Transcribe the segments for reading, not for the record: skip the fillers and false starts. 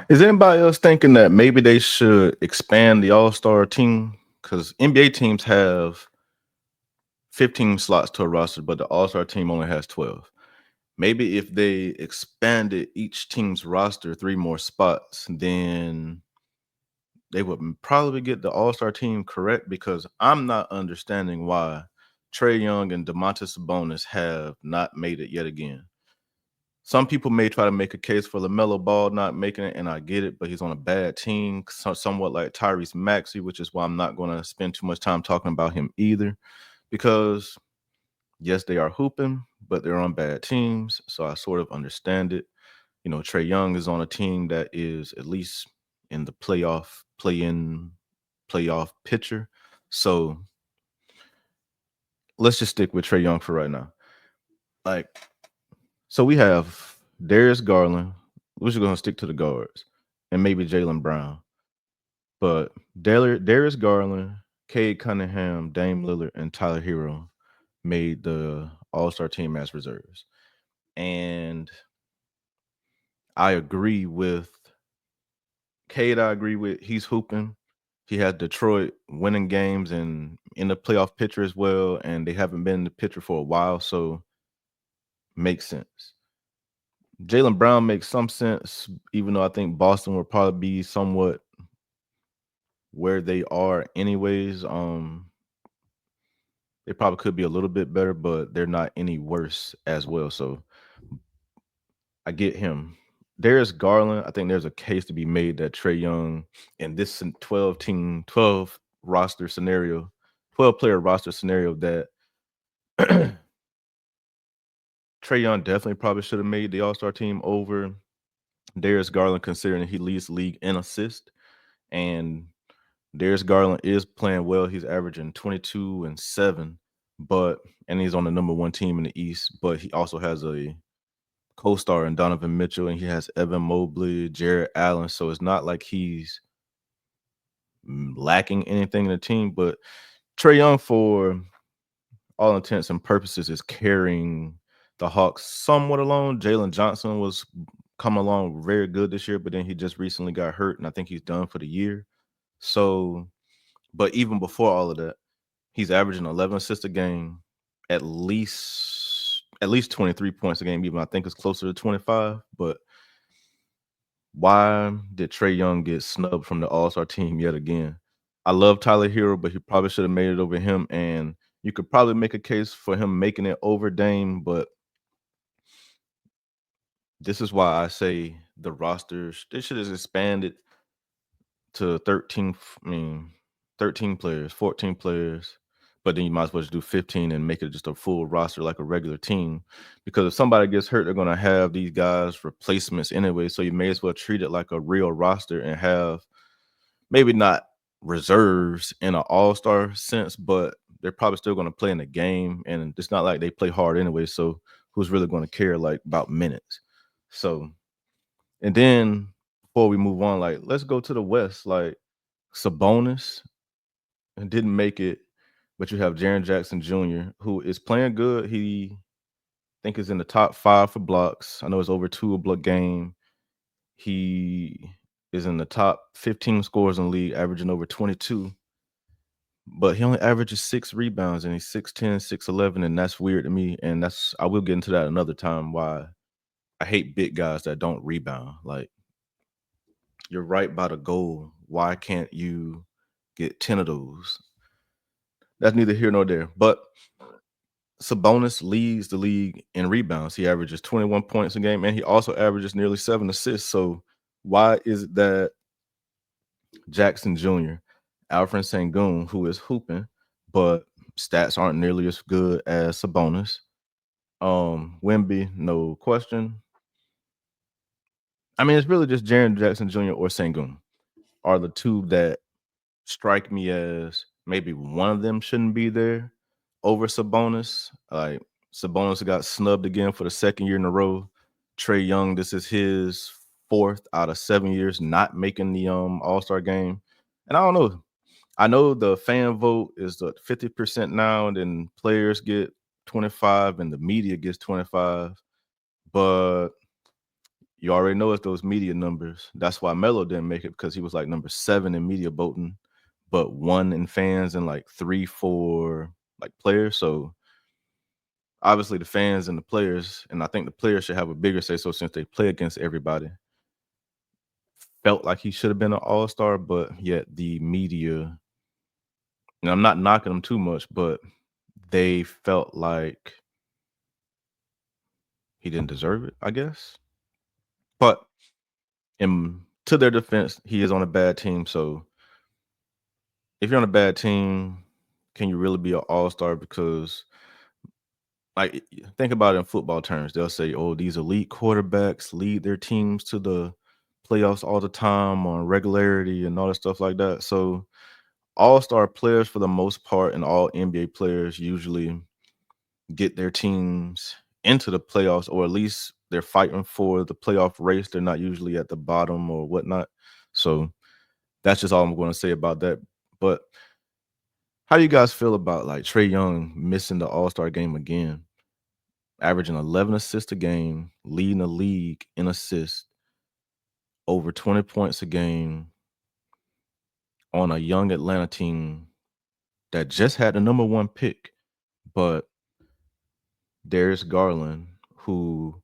Is anybody else thinking that maybe they should expand the All-Star team? Because NBA teams have 15 slots to a roster, but the All-Star team only has 12. Maybe if they expanded each team's roster 3 more spots, then they would probably get the All-Star team correct because I'm not understanding why Trey Young and Domantas Sabonis have not made it yet again. Some people may try to make a case for LaMelo Ball not making it, and I get it, but he's on a bad team, somewhat like Tyrese Maxey, which is why I'm not going to spend too much time talking about him either. Because yes, they are hooping, but they're on bad teams, so I sort of understand it. You know, Trey Young is on a team that is at least in the playoff picture. So let's just stick with Trey Young for right now. Like, so we have Darius Garland. We're just gonna stick to the guards, and maybe Jalen Brown. But Darius Garland, Cade Cunningham, Dame Lillard, and Tyler Hero made the All-Star team as reserves. And I agree with Cade. I agree with he's hooping. He had Detroit winning games and in the playoff picture as well, and they haven't been in the picture for a while, so makes sense. Jalen Brown makes some sense, even though I think Boston will probably be somewhat where they are anyways. They probably could be a little bit better, but they're not any worse as well. So I get him. Darius Garland, I think there's a case to be made that Trey Young in this 12 roster scenario, 12 player roster scenario, that Trey Young definitely probably should have made the All-Star team over Darius Garland, considering he leads the league in assist. And Darius Garland is playing well. He's averaging 22 and 7, and he's on the number 1 team in the East, but he also has a co-star in Donovan Mitchell, and he has Evan Mobley, Jared Allen. So it's not like he's lacking anything in the team, but Trey Young, for all intents and purposes, is carrying the Hawks somewhat alone. Jalen Johnson was coming along very good this year, but then he just recently got hurt, and I think he's done for the year. So, but even before all of that, he's averaging 11 assists a game, at least 23 points a game. Even I think it's closer to 25. But why did Trey Young get snubbed from the All-Star team yet again? I love Tyler Hero, but he probably should have made it over him. And you could probably make a case for him making it over Dame, but this is why I say the rosters, they should have expanded to 13. I mean, 13 players, 14 players, but then you might as well just do 15 and make it just a full roster like a regular team. Because if somebody gets hurt, they're going to have these guys replacements anyway. So you may as well treat it like a real roster and have maybe not reserves in an all-star sense, but they're probably still going to play in the game. And it's not like they play hard anyway. So who's really going to care like about minutes? So, and then before we move on, like, let's go to the West. Like, Sabonis and didn't make it, but you have Jaren Jackson Jr., who is playing good. He I think is in the top 5 for blocks. I know it's over 2 a block game. He is in the top 15 scores in the league, averaging over 22. But he only averages 6 rebounds, and he's 6'10, 6'11, and that's weird to me. And I will get into that another time why I hate big guys that don't rebound. Like, you're right by the goal. Why can't you get 10 of those? That's neither here nor there. But Sabonis leads the league in rebounds. He averages 21 points a game, and he also averages nearly 7 assists. So why is it that Jackson Jr., Alfred Sengun, who is hooping, but stats aren't nearly as good as Sabonis? Wemby, no question. I mean, it's really just Jaren Jackson Jr. or Sengun are the two that strike me as maybe one of them shouldn't be there over Sabonis. Like, Sabonis got snubbed again for the second year in a row. Trey Young, this is his 4th out of 7 years not making the All-Star game. And I don't know. I know the fan vote is the 50% now, and then players get 25 and the media gets 25. But you already know it's those media numbers. That's why Melo didn't make it, because he was like number 7 in media voting, but 1 in fans and like 3, 4 like players. So obviously the fans and the players, and I think the players should have a bigger say so since they play against everybody, felt like he should have been an all-star, but yet the media, and I'm not knocking them too much, but they felt like he didn't deserve it, I guess. But to their defense, he is on a bad team. So if you're on a bad team, can you really be an all-star? Because like, think about it in football terms. They'll say, "Oh, these elite quarterbacks lead their teams to the playoffs all the time on regularity and all that stuff like that." So all-star players, for the most part, and all NBA players usually get their teams into the playoffs, or at least they're fighting for the playoff race. They're not usually at the bottom or whatnot. So that's just all I'm going to say about that. But how do you guys feel about like Trae Young missing the All-Star game again, averaging 11 assists a game, leading the league in assists, over 20 points a game on a young Atlanta team that just had the number 1 pick, but Darius Garland, who,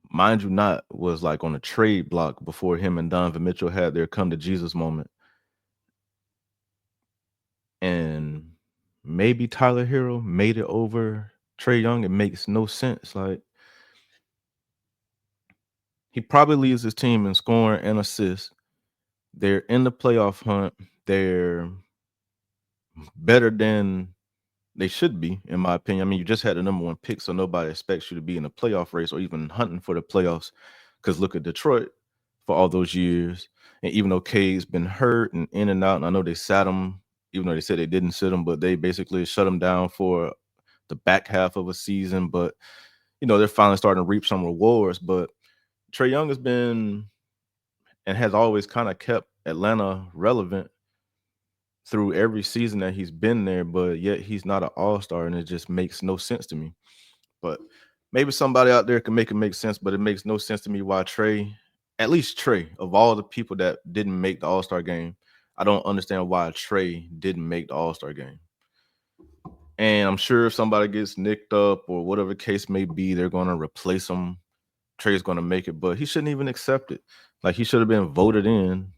mind you not, was like on a trade block before him and Donovan Mitchell had their come to Jesus moment. And maybe Tyler Hero made it over Trae Young. It makes no sense. Like, he probably leads his team in scoring and assists. They're in the playoff hunt. They're better than they should be, in my opinion. I mean, you just had the number 1 pick, so nobody expects you to be in a playoff race or even hunting for the playoffs. Because look at Detroit for all those years. And even though K's been hurt and in and out, and I know they sat him, even though they said they didn't sit him, but they basically shut him down for the back half of a season. But, they're finally starting to reap some rewards. But Trae Young has been and has always kind of kept Atlanta relevant through every season that he's been there, but yet he's not an all-star, and it just makes no sense to me. But maybe somebody out there can make it make sense, but it makes no sense to me why Trae, at least Trae, of all the people that didn't make the All-Star game, I don't understand why Trae didn't make the All-Star game. And I'm sure if somebody gets nicked up or whatever case may be, they're going to replace him. Trae's going to make it, but he shouldn't even accept it. Like, he should have been voted in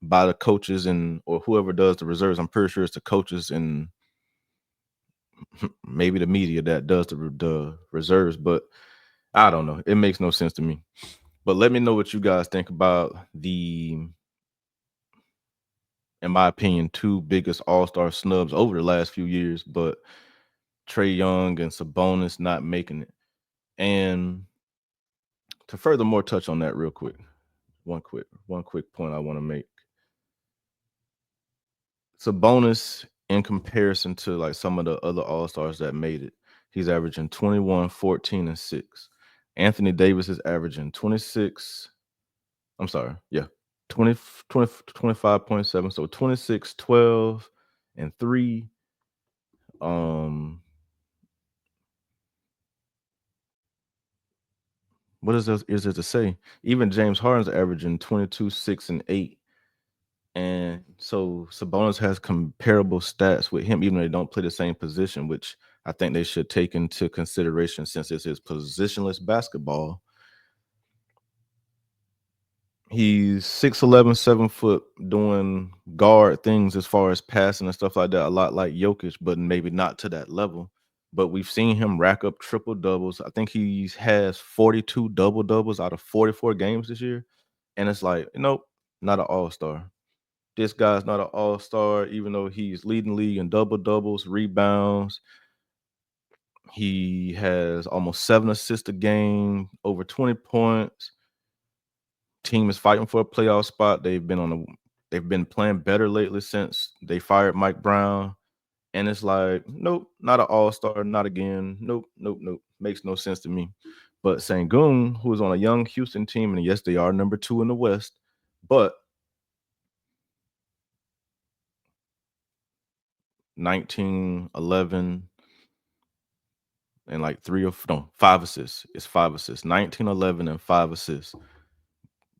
by the coaches or whoever does the reserves. I'm pretty sure it's the coaches and maybe the media that does the reserves, but I don't know. It makes no sense to me. But let me know what you guys think about in my opinion, 2 biggest all-star snubs over the last few years, but Trae Young and Sabonis not making it. And to furthermore touch on that real quick, one quick point I want to make. Sabonis, in comparison to like some of the other all-stars that made it, he's averaging 21, 14, and 6. Anthony Davis is averaging 26. I'm sorry. Yeah. 25.7. So 26, 12, and 3. Um, what is it to say? Even James Harden's averaging 22, 6, and 8. And so Sabonis has comparable stats with him, even though they don't play the same position, which I think they should take into consideration since this is positionless basketball. He's 6'11", 7 foot, doing guard things as far as passing and stuff like that, a lot like Jokic, but maybe not to that level. But we've seen him rack up triple doubles. I think he has 42 double doubles out of 44 games this year. And it's like, nope, not an all-star. This guy's not an all-star, even though he's leading the league in double doubles, rebounds. He has almost 7 assists a game, over 20 points. Team is fighting for a playoff spot. They've been playing better lately since they fired Mike Brown. And it's like, nope, not an all-star, not again. Nope, nope, nope. Makes no sense to me. But Sengun, who is on a young Houston team, and yes, they are number 2 in the West, but 19, 11, and like 5 assists. It's 5 assists, 19, 11, and 5 assists.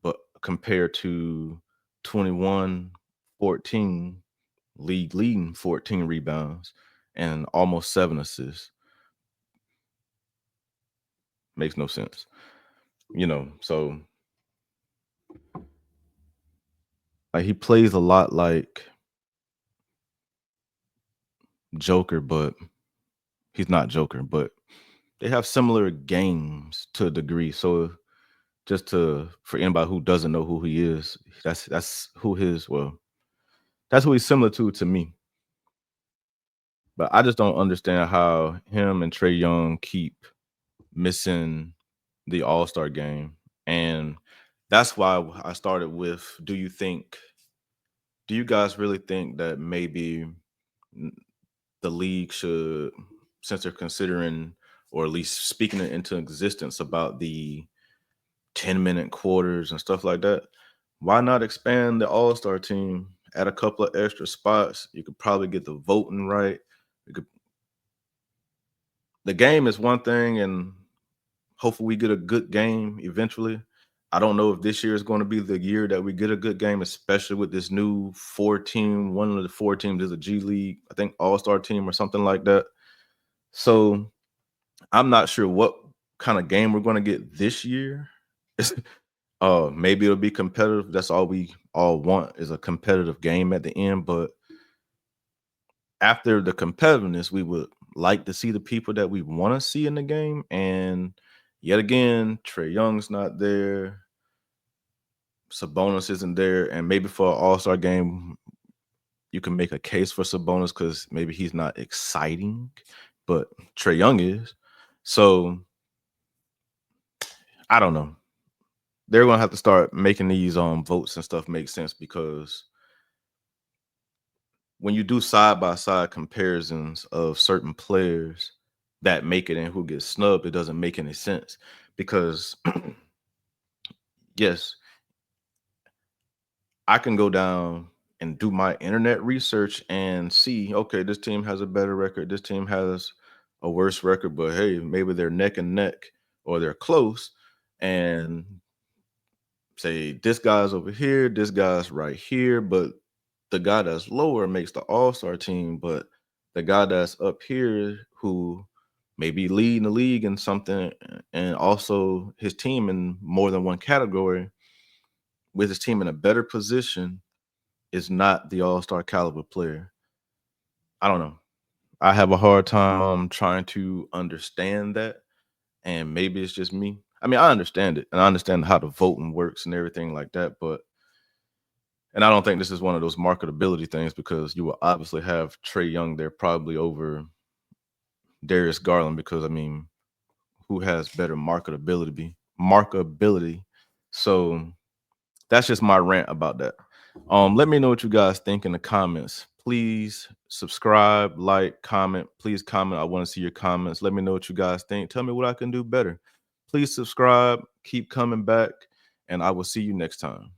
But compared to 21, 14, league leading 14 rebounds and almost 7 assists. Makes no sense. So like he plays a lot like Joker, but he's not Joker, but they have similar games to a degree. So just to for anybody who doesn't know who he is, that's who he's similar to me. But I just don't understand how him and Trey Young keep missing the All-Star game. And that's why I started with do you guys really think that maybe the league should, since they're considering or at least speaking it into existence about the 10-minute quarters and stuff like that, why not expand the all-star team, add a couple of extra spots? You could probably get the voting right. You could, the game is one thing, and hopefully we get a good game eventually. I don't know if this year is going to be the year that we get a good game, especially with this new 4 team. One of the 4 teams is a G League, I think all-star team or something like that. So I'm not sure what kind of game we're going to get this year. Maybe it'll be competitive. That's all we all want is a competitive game at the end. But after the competitiveness, we would like to see the people that we want to see in the game. And yet again, Trey Young's not there. Sabonis isn't there. And maybe for an all-star game, you can make a case for Sabonis because maybe he's not exciting, but Trey Young is. So I don't know. They're gonna have to start making these votes and stuff make sense, because when you do side by side comparisons of certain players that make it and who gets snubbed, it doesn't make any sense. Because yes, I can go down and do my internet research and see, okay, this team has a better record, this team has a worse record, but hey, maybe they're neck and neck or they're close. And say this guy's over here, this guy's right here, but the guy that's lower makes the all-star team, but the guy that's up here who may be leading the league in something and also his team in more than one category with his team in a better position is not the all-star caliber player. I don't know. I have a hard time trying to understand that. And maybe it's just me. I mean, I understand it and I understand how the voting works and everything like that, but and I don't think this is one of those marketability things, because you will obviously have Trey Young there probably over Darius Garland, because I mean, who has better marketability? Markability. So that's just my rant about that. Let me know what you guys think in the comments. Please subscribe, like, comment. Please comment. I want to see your comments. Let me know what you guys think. Tell me what I can do better. Please subscribe. Keep coming back, and I will see you next time.